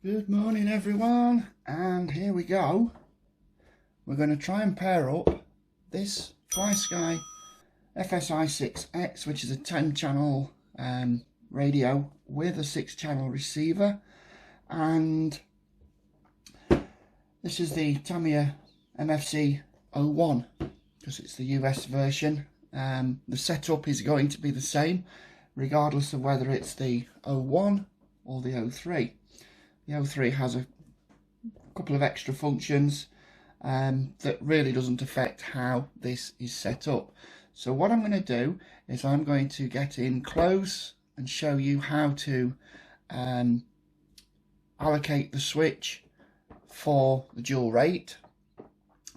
Good morning everyone, and here we go. We're going to try and pair up this Flysky FS-i6X, which is a 10 channel radio with a 6 channel receiver, and this is the Tamiya MFC-01 because it's the US version. The setup is going to be the same regardless of whether it's the 01 or the 03. The 03 has a couple of extra functions that really doesn't affect how this is set up. So what I'm going to do is I'm going to get in close and show you how to allocate the switch for the dual rate.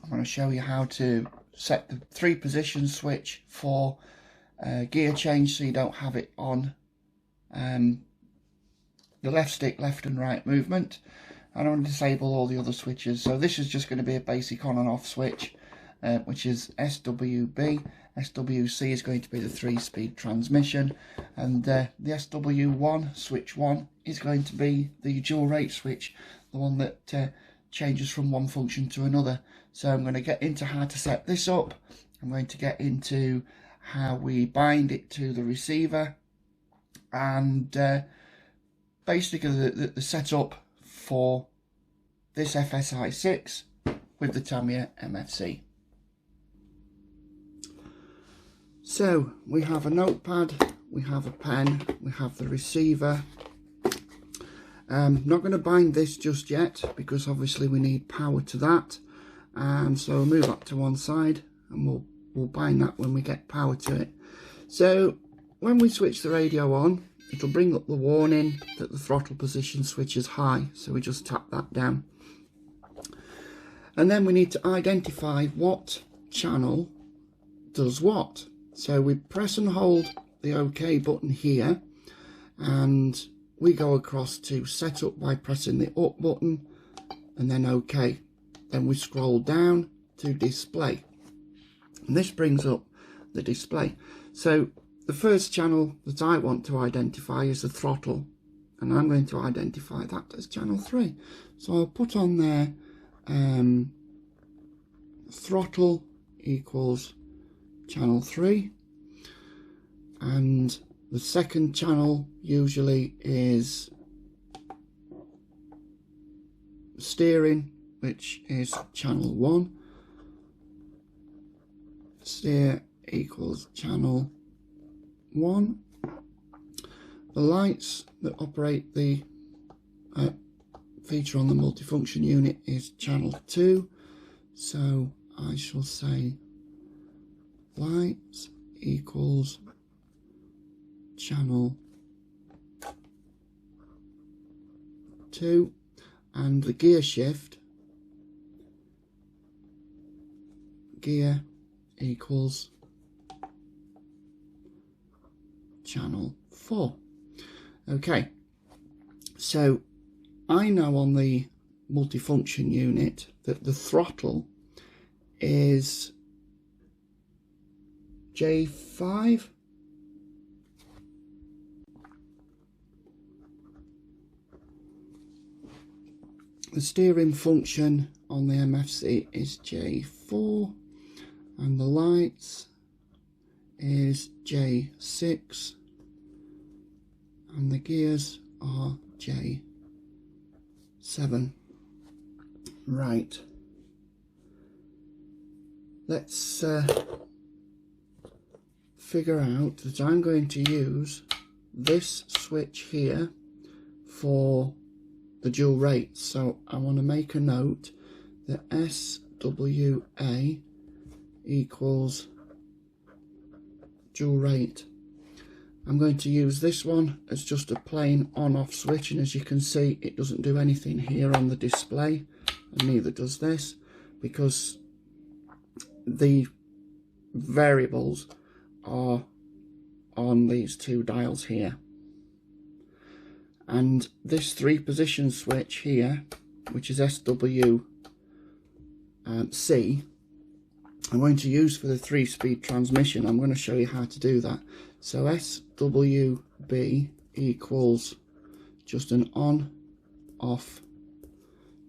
I'm going to show you how to set the 3 position switch for gear change so you don't have it on the left stick, left and right movement. And I'm going to disable all the other switches. So this is just going to be a basic on and off switch, which is SWB. SWC is going to be the 3-speed transmission, and the SW1, switch 1, is going to be the dual rate switch, the one that changes from one function to another. So I'm going to get into how to set this up. I'm going to get into how we bind it to the receiver, and basically the setup for this FS-i6 with the Tamiya MFC. So we have a notepad, we have a pen, we have the receiver. Not going to bind this just yet because obviously we need power to that, so we'll move that to one side and we'll bind that when we get power to it. So when we switch the radio on, it'll bring up the warning that the throttle position switch is high, so we just tap that down. And then we need to identify what channel does what. So we press and hold the OK button here, and we go across to setup by pressing the up button and then OK. Then we scroll down to display, and this brings up the display. So the first channel that I want to identify is the throttle, and I'm going to identify that as channel 3. So I'll put on there throttle equals channel 3, and the second channel usually is steering, which is channel 1. Steer equals channel 1. The lights that operate the feature on the multifunction unit is channel 2, so I shall say lights equals channel 2, and the gear shift, gear equals channel 4. Okay, so I know on the multifunction unit that the throttle is J5. The steering function on the MFC is J4, and the lights is J6, and the gears are J7. Right, let's figure out that I'm going to use this switch here for the dual rate. So I want to make a note that SWA equals dual rate. I'm going to use this one as just a plain on-off switch, and as you can see it doesn't do anything here on the display, and neither does this, because the variables are on these 2 dials here. And this 3 position switch here, which is SWC, I'm going to use for the 3-speed transmission. I'm going to show you how to do that. So SWB equals just an on off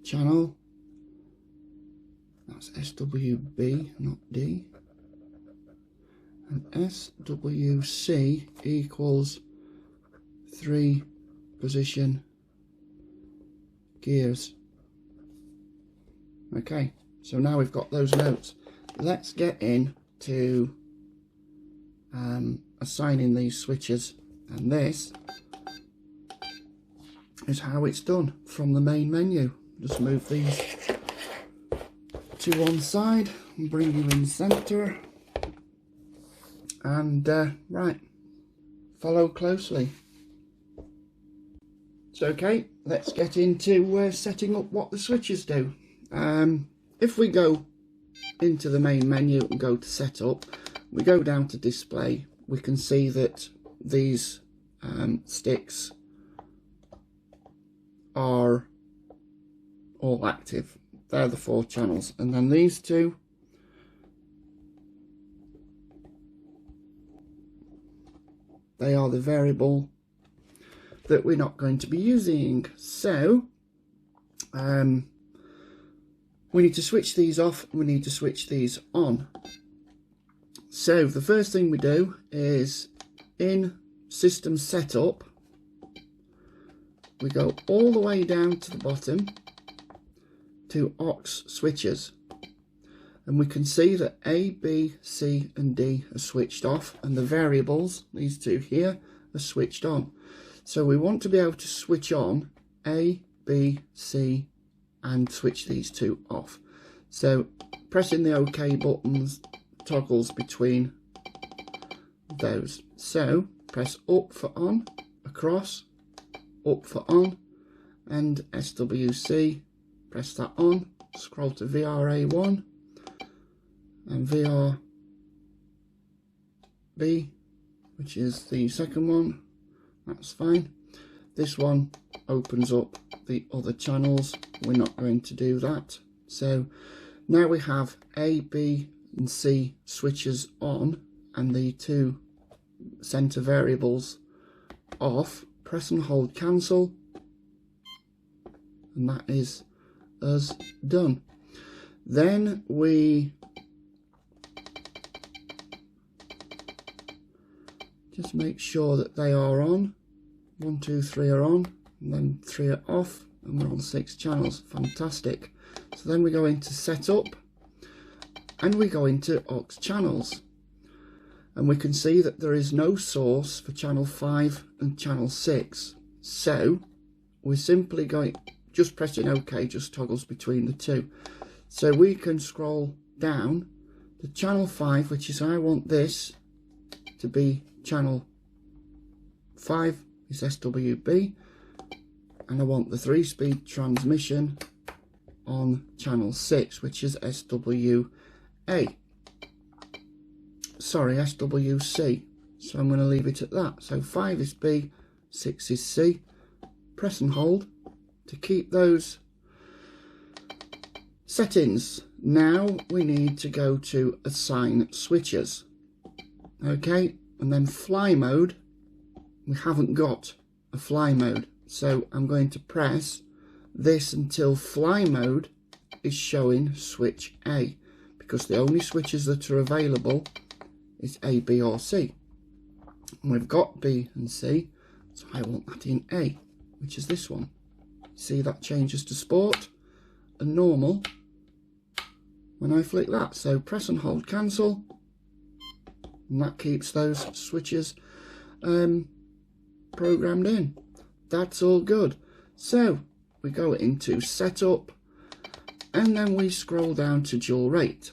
channel. That's SWB, not D. And SWC equals 3 position gears. Okay, so now we've got those notes. Let's get in to assigning these switches, and this is how it's done from the main menu. Just move these to one side and bring you in center, and right, follow closely. So okay, let's get into setting up what the switches do. If we go into the main menu and go to setup, we go down to display, we can see that these sticks are all active. They're the 4 channels, and then these 2 they are the variable that we're not going to be using. So we need to switch these off, we need to switch these on. So the first thing we do is in system setup, we go all the way down to the bottom to aux switches, and we can see that A, B, C and D are switched off, and the variables, these 2 here, are switched on. So we want to be able to switch on A, B, C and switch these 2 off. So pressing the OK buttons toggles between those. So press up for on, across, up for on, and SWC, press that on, scroll to VRA1 and VRB, which is the second one. That's fine. This one opens up the other channels. We're not going to do that. So now we have A, B and C switches on and the 2 center variables off. Press and hold cancel, and that is us done. Then we just make sure that they are on. 1, 2, 3 are on, and then 3 are off, and we're on 6 channels. Fantastic. So then we go into setup and we go into aux channels, and we can see that there is no source for channel 5 and channel 6. So we're simply going, just pressing OK just toggles between the 2. So we can scroll down to channel 5, which is, I want this to be channel 5 is SWB, and I want the 3-speed transmission on channel 6, which is SWA. Sorry, SWC. So I'm going to leave it at that. So 5 is B, 6 is C. Press and hold to keep those settings. Now we need to go to assign switches. Okay, and then fly mode. We haven't got a fly mode, so I'm going to press this until fly mode is showing switch A, because the only switches that are available is A, B or C, and we've got B and C, so I want that in A, which is this one. See, that changes to sport and normal when I flick that. So press and hold cancel, and that keeps those switches programmed in. That's all good. So we go into setup, and then we scroll down to dual rate,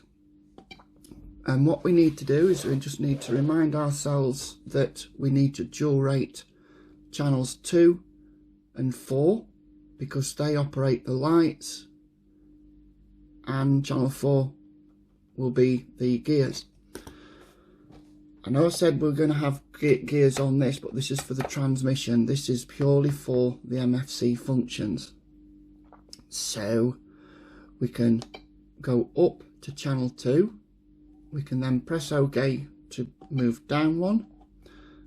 and what we need to do is we just need to remind ourselves that we need to dual rate channels 2 and 4 because they operate the lights, and channel 4 will be the gears. I know I said we're going to have gears on this, but this is for the transmission. This is purely for the MFC functions. So we can go up to channel 2. We can then press OK to move down one.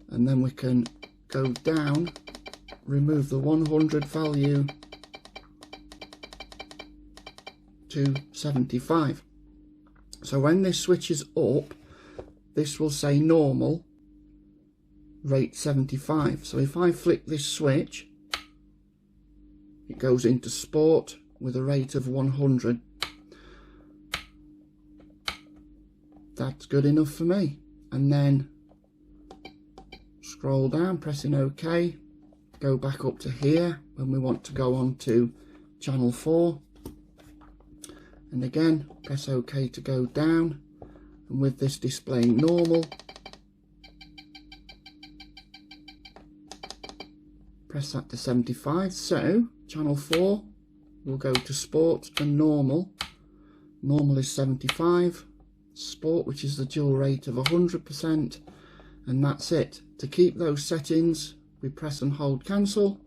And then we can go down, remove the 100 value to 75. So when this switches up, this will say normal, rate 75. So if I flick this switch, it goes into sport with a rate of 100. That's good enough for me. And then scroll down, pressing OK, go back up to here when we want to go on to channel 4, and again press OK to go down, and with this displaying normal, press that to 75. So channel 4 will go to sport and normal. Normal is 75, sport, which is the dual rate of 100%, and that's it. To keep those settings, we press and hold cancel,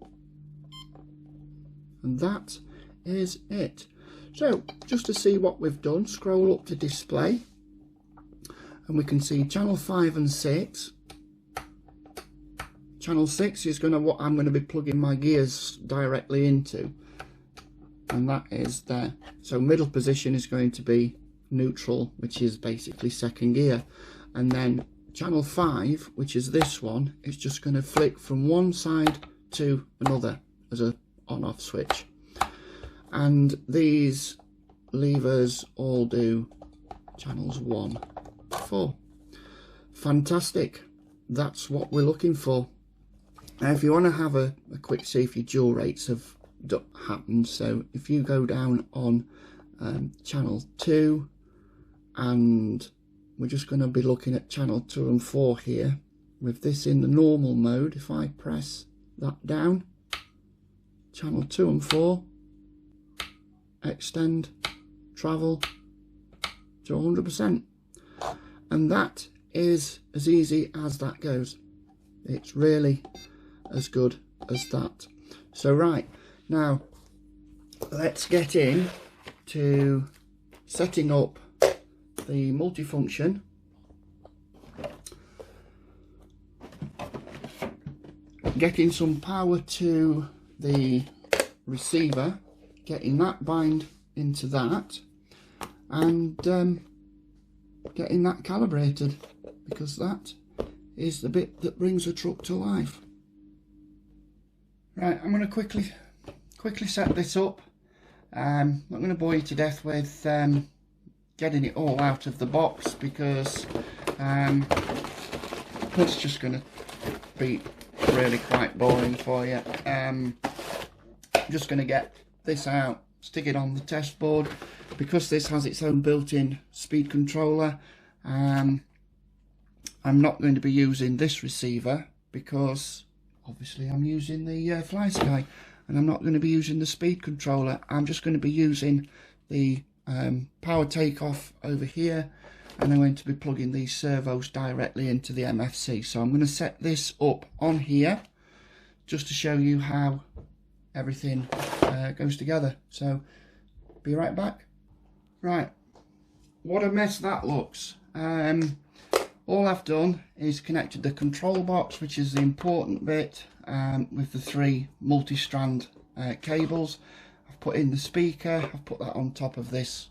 and that is it. So just to see what we've done, scroll up to display, and we can see channel 5 and 6. Channel 6 is what I'm going to be plugging my gears directly into, and that is there. So middle position is going to be neutral, which is basically second gear, and then channel 5, which is this one, is just going to flick from one side to another as a on-off switch. And these levers all do channels 1 to 4. Fantastic. That's what we're looking for. Now if you want to have a quick see if your dual rates have happened, so if you go down on channel 2, and we're just going to be looking at channel 2 and 4 here with this in the normal mode. If I press that down, channel 2 and 4 extend, travel to 100%, and that is as easy as that goes. It's really as good as that. So right, now let's get in to setting up the multifunction, getting some power to the receiver, getting that bind into that, and getting that calibrated, because that is the bit that brings the truck to life. Right, I'm going to quickly set this up. I'm not going to bore you to death with getting it all out of the box, because it's just going to be really quite boring for you. I'm just going to get this out, stick it on the test board, because this has its own built-in speed controller. I'm not going to be using this receiver because obviously I'm using the Flysky, and I'm not going to be using the speed controller. I'm just going to be using the power takeoff over here, and I'm going to be plugging these servos directly into the MFC. So I'm going to set this up on here just to show you how everything goes together. So be right back. Right, what a mess that looks. All I've done is connected the control box, which is the important bit, with the 3 multi-strand cables. I've put in the speaker, I've put that on top of this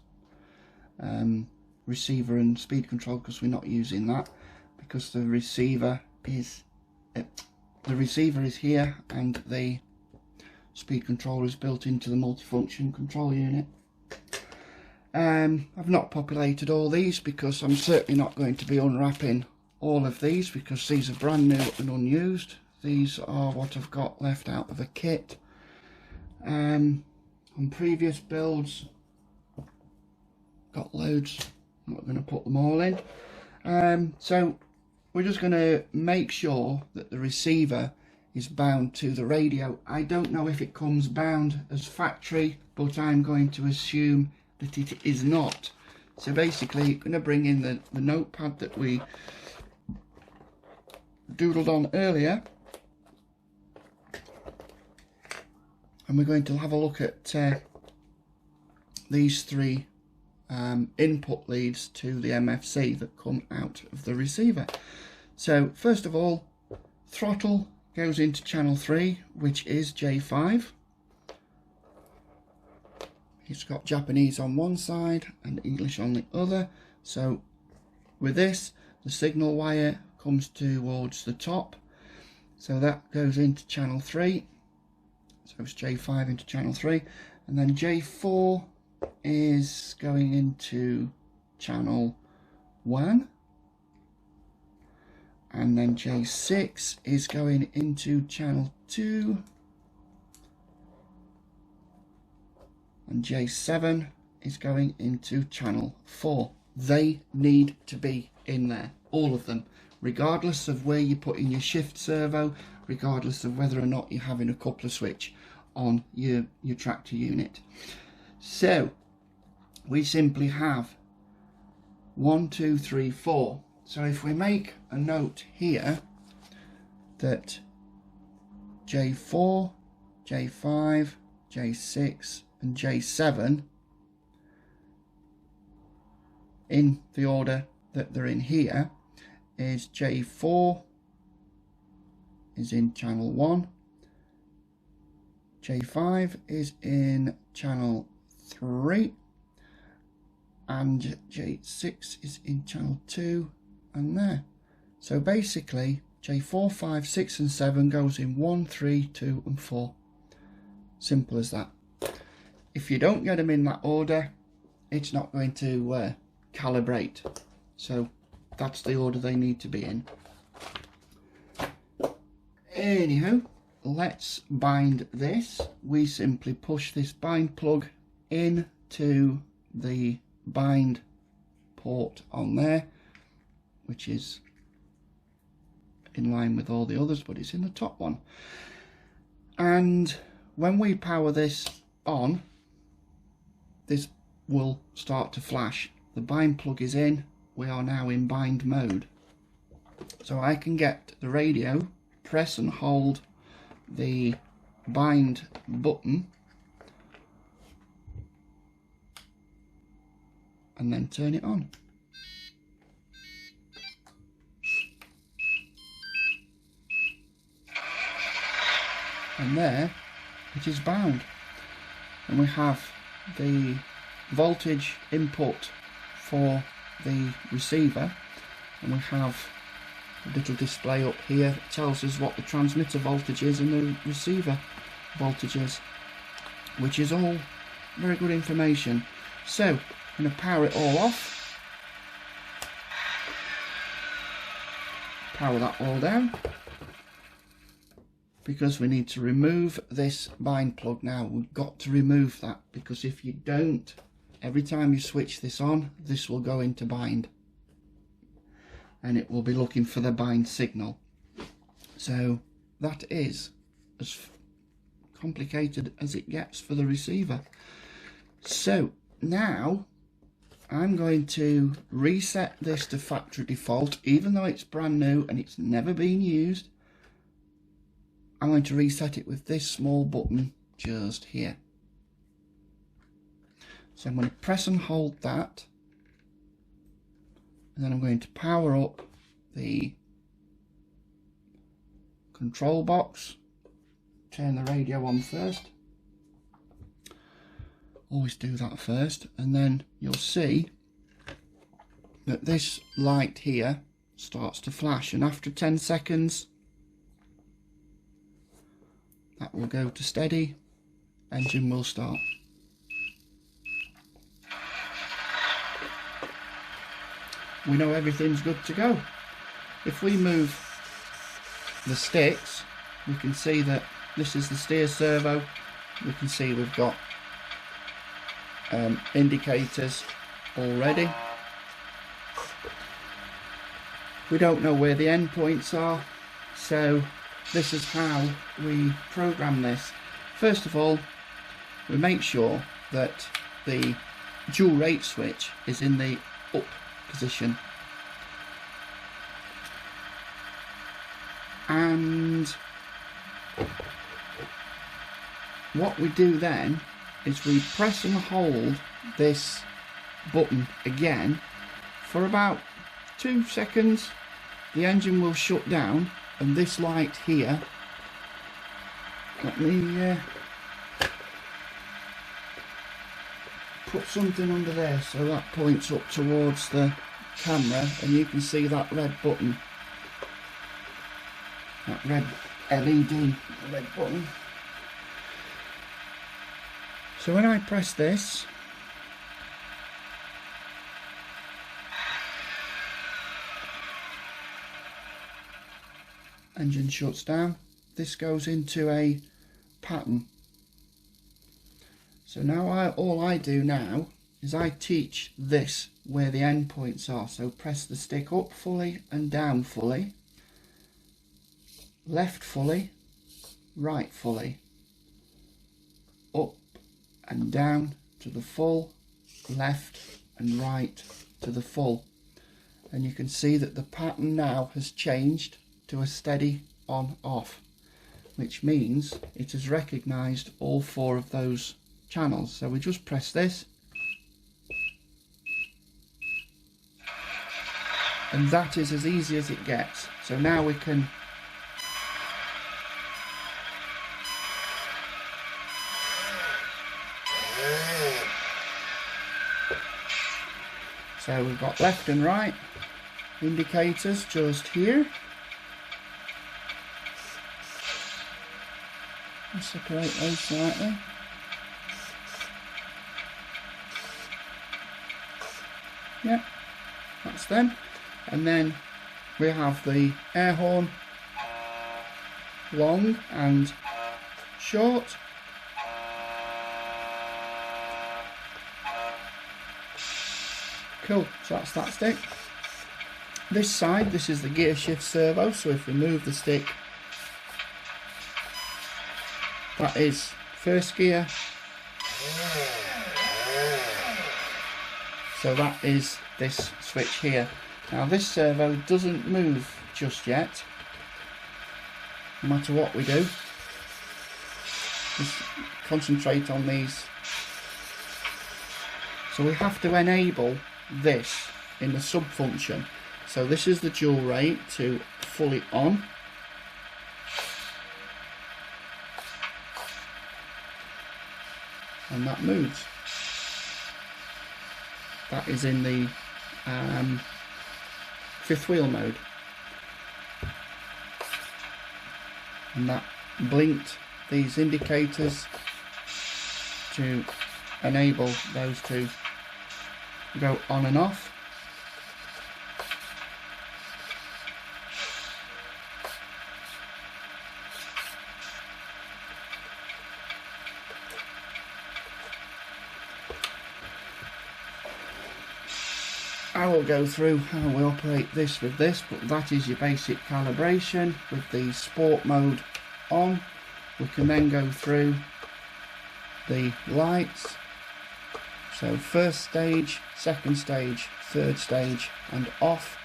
receiver and speed control, because we're not using that, because the receiver is here and the speed controller is built into the multifunction control unit. I've not populated all these because I'm certainly not going to be unwrapping all of these, because these are brand new and unused. These are what I've got left out of a kit. On previous builds, got loads. I'm not going to put them all in. So we're just going to make sure that the receiver is bound to the radio. I don't know if it comes bound as factory, but I'm going to assume that it is not. So basically, I'm going to bring in the notepad that we doodled on earlier, and we're going to have a look at these 3 input leads to the MFC that come out of the receiver. So first of all, throttle goes into channel 3, which is J5. it's got Japanese on one side and English on the other. So with this, the signal wire comes towards the top, so that goes into channel 3, so it's J5 into channel 3, and then J4 is going into channel 1, and then J6 is going into channel 2, and J7 is going into channel 4. They need to be in there, all of them, regardless of where you put in your shift servo, regardless of whether or not you're having a coupler switch on your tractor unit. So we simply have 1, 2, 3, 4. So if we make a note here that J4, J5, J6 and J7 in the order that they're in here is J4 is in channel 1, J5 is in channel 3, and J6 is in channel 2 and there. So basically J4, 5, 6 and 7 goes in 1, 3, 2 and 4. Simple as that. If you don't get them in that order, it's not going to calibrate. So that's the order they need to be in. Anywho, let's bind this. We simply push this bind plug into the bind port on there, which is in line with all the others, but it's in the top one. And when we power this on, this will start to flash. The bind plug is in. We are now in bind mode. So I can get the radio, press and hold the bind button, and then turn it on. And there it is bound. And we have the voltage input for the receiver, and we have a little display up here that tells us what the transmitter voltage is and the receiver voltage is, which is all very good information. So I'm going to power it all off, power that all down, because we need to remove this bind plug now. We've got to remove that, because if you don't, every time you switch this on, this will go into bind and it will be looking for the bind signal. So that is as complicated as it gets for the receiver. So now I'm going to reset this to factory default, even though it's brand new and it's never been used. I'm going to reset it with this small button just here. So I'm going to press and hold that, and then I'm going to power up the control box, turn the radio on first, always do that first, and then you'll see that this light here starts to flash, and after 10 seconds that will go to steady, engine will start. We know everything's good to go. If we move the sticks, we can see that this is the steer servo. We can see we've got indicators already. We don't know where the endpoints are, so this is how we program this. First of all, we make sure that the dual rate switch is in the up position, and what we do then is we press and hold this button again for about 2 seconds. The engine will shut down, and this light here, let me put something under there so that points up towards the camera, and you can see that red button, that red LED red button. So when I press this, engine shuts down. This goes into a pattern. So now all I do now is I teach this where the end points are. So press the stick up fully and down fully, left fully, right fully, up and down to the full, left and right to the full. And you can see that the pattern now has changed to a steady on off, which means it has recognised all 4 of those channels. So we just press this, and that is as easy as it gets. So now we can so we've got left and right indicators just here. I'll separate those slightly. Yep, that's them. And then we have the air horn, long and short. Cool, so that's that stick. This side, this is the gear shift servo, so if we move the stick, that is first gear. So that is this switch here. Now this servo doesn't move just yet, no matter what we do. Just concentrate on these. So we have to enable this in the sub function. So this is the dual rate to fully on. And that moves. That is in the 5th wheel mode. And that blinked these indicators to enable those to go on and off. I will go through how we operate this with this, but that is your basic calibration. With the sport mode on, we can then go through the lights. So first stage, second stage, third stage and off,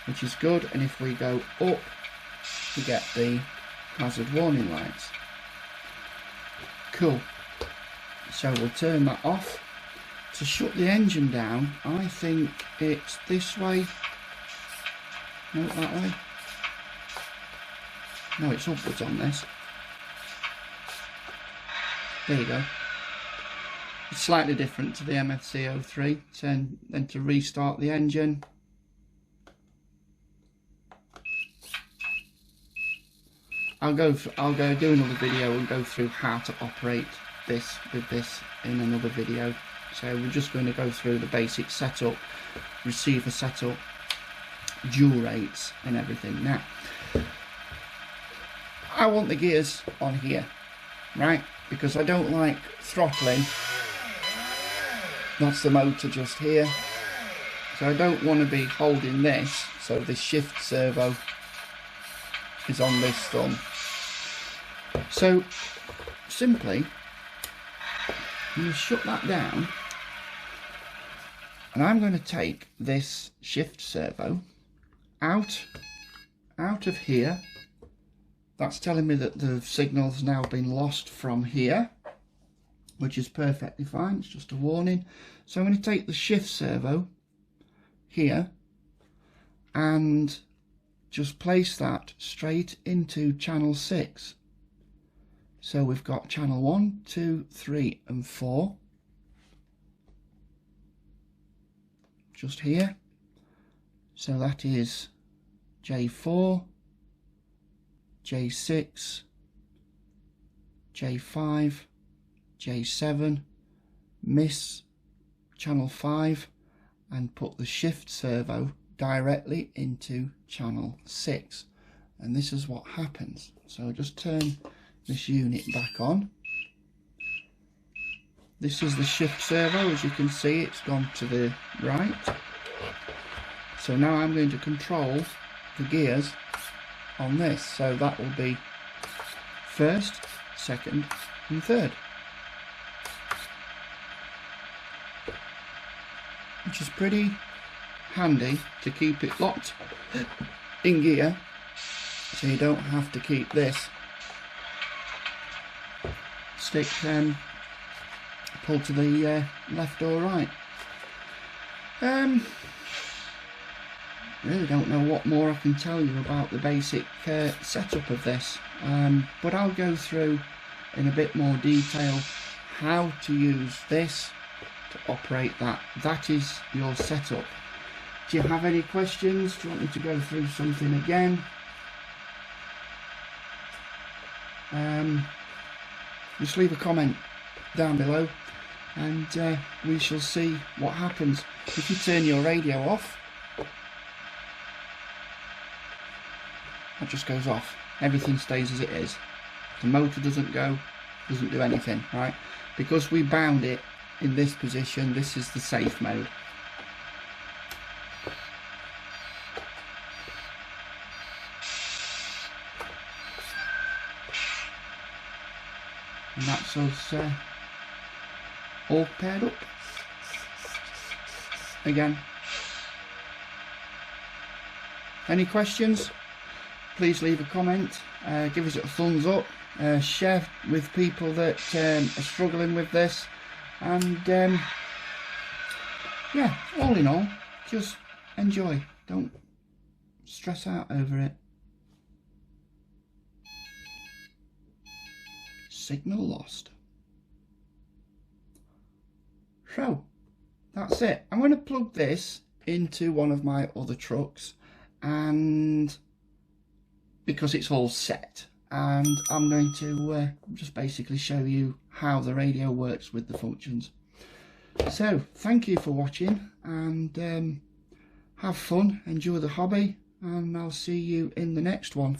which is good. And if we go up, we get the hazard warning lights. Cool. So we'll turn that off. To shut the engine down, I think it's this way. No, that way. No, it's upwards on this. There you go. It's slightly different to the MFC-03. Then to restart the engine, I'll go do another video and go through how to operate this with this in another video. So we're just going to go through the basic setup, receiver setup, dual rates and everything. Now, I want the gears on here, right? Because I don't like throttling. That's the motor just here. So I don't want to be holding this, so the shift servo is on this thumb. So simply, you shut that down. And I'm going to take this shift servo out of here. That's telling me that the signal's now been lost from here, which is perfectly fine. It's just a warning. So I'm going to take the shift servo here and just place that straight into channel 6. So we've got channel 1, 2, 3 and 4. just here. So that is J4, J6, J5, J7, miss channel 5 and put the shift servo directly into channel 6, and this is what happens. So just turn this unit back on. This is the shift servo. As you can see, it's gone to the right. So now I'm going to control the gears on this, so that will be first, second and third, which is pretty handy to keep it locked in gear, so you don't have to keep this stick pulled to the left or right. Really don't know what more I can tell you about the basic setup of this, but I'll go through in a bit more detail how to use this to operate that. That is your setup. Do you have any questions? Do you want me to go through something again? Just leave a comment down below and we shall see what happens. If you turn your radio off, that just goes off. Everything stays as it is. The motor doesn't go, doesn't do anything, right? Because we bound it in this position, this is the safe mode. And that's us all paired up again. Any questions? Please leave a comment, give us a thumbs up, share with people that are struggling with this, and yeah, all in all, just enjoy, don't stress out over it. Signal lost. So that's it. I'm going to plug this into one of my other trucks, and because it's all set, and I'm going to just basically show you how the radio works with the functions. So thank you for watching, and have fun, enjoy the hobby, and I'll see you in the next one.